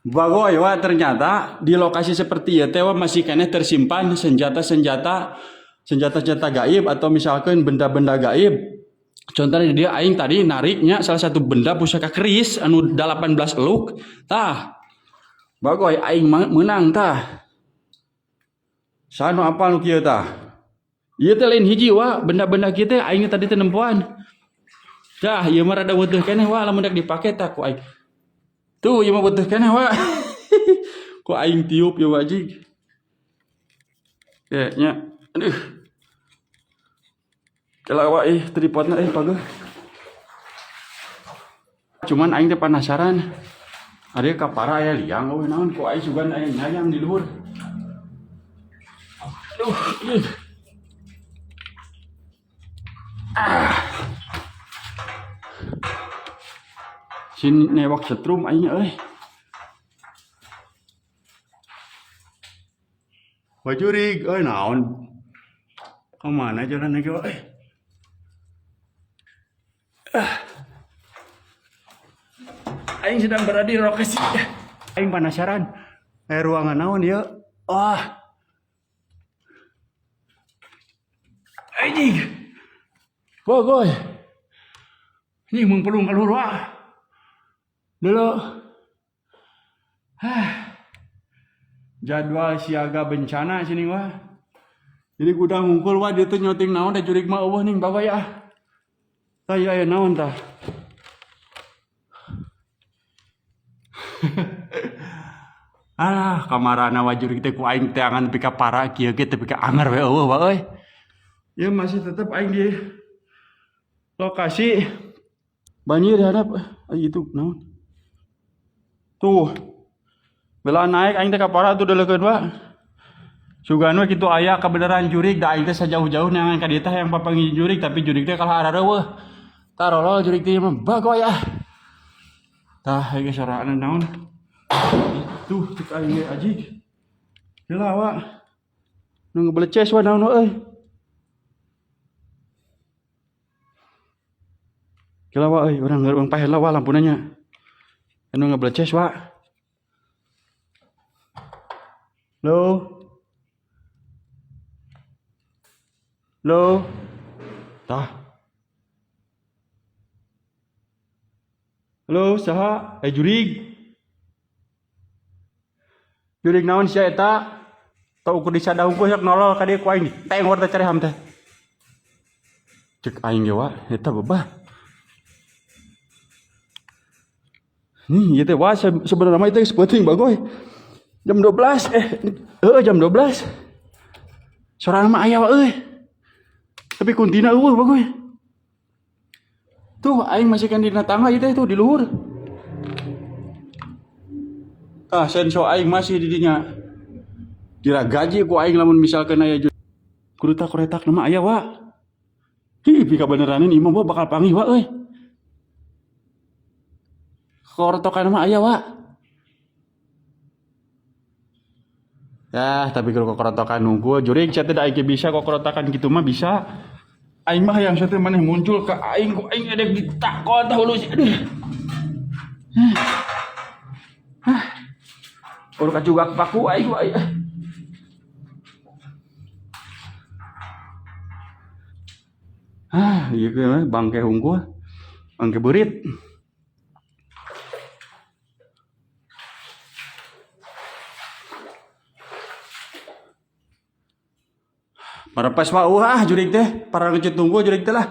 Bagoy, wah ternyata di lokasi seperti ya tewa masih kena tersimpan senjata-senjata gaib atau misalkan benda-benda gaib. Contohnya dia aing tadi nariknya salah satu benda pusaka keris anu 18 eluk. Tah, bagoy aing menang tah. Sanu apa nu kieu tah? Ieu teh lain hiji wah, benda-benda kieu teh aing tadi teh nempuan. Dah, ieu mah rada weutuh keneh wah lamun dak dipake tah ku aing. Tuh, ieu mah weutuh keneh wah. Ku aing tiup ieu wajig. Nya, aduh. Kelawa tripodna pageuh. Cuman aing teh penasaran. Ada kapara aya liang euy naon ku aing sugan aya nyayang di luhur. Aduh, ih. Sini newak setrum aing euy. Wajurig, euy naon? Kemana jalan lagi euy? Aing sedang berada di lokasi. Aing penasaran. Ruangan naon ya? Wah. Anjing. Bogoy. Ini mengpelung keluar wah. Dulu. Jadwal siaga bencana sini wah. Jadi gudang ngungkul wah dia tuh nyoting naon da jurig mah eueuh ning bawa ya. Tah aya naon tah? Alah, kamarana wajurig teh ku aing teh angan pika para kieu ge teh pika anger we eueuh wa euy. Ya masih tetap aing di lokasi banjir hadap. Itu naon? Tuh. Bela naik aing teh ka para tuh deulekeun wa. Sugan we kitu aya kebenaran jurig da aing teh sajauh-jauh neangan ka dieu teh yang papanggih jurig tapi jurig teh kalah arareueuh. Tarolol jurig teh mah bagoy ah. Tah ge sorana naon? Tuh cek aing ge ajig. Heula wa. Nu ngebeleces wa naon euy. Kila wa euy urang ngeureung pae heula wa lampuna nya. Anu ngebeleces wa. Halo. Halo. Tah. Halo, saha? Jurig. Jurig naon sia eta? Teu ukur disadaung ku sok nolol ka dieu ku aing ditengor teh careham teh. Cek aing ge wa eta bebah. Nih, ieu teh wah sebenarnya mah itu penting bagoy. Jam 12 jam 12. Sorana mah aya wa euy. Tapi kuntina eueuh bagoy. Tuh aing masih kan dina tangga ieu teh tuh di luhur. Senso aing masih di dinya. Kira gaji ku aing lamun misalkan aya kurutak koretak nama aya wa. Hi pika beneran ini imah bakal panggih wa euy. Korotokan mah aya wa. Ya, tapi kalau korotokan nunggu jurig sia teh da aing bisa korotokan kitu mah bisa. Aing mah yang sia teh maneh muncul ka aing ku aing edek ditakon tah hulu. Aduh. Urang kacugak paku aing wa. Ieu ge bangke hungkul. Bangke beurit. Marepes wa jurig teh, para ngeut tunggu jurig teh lah.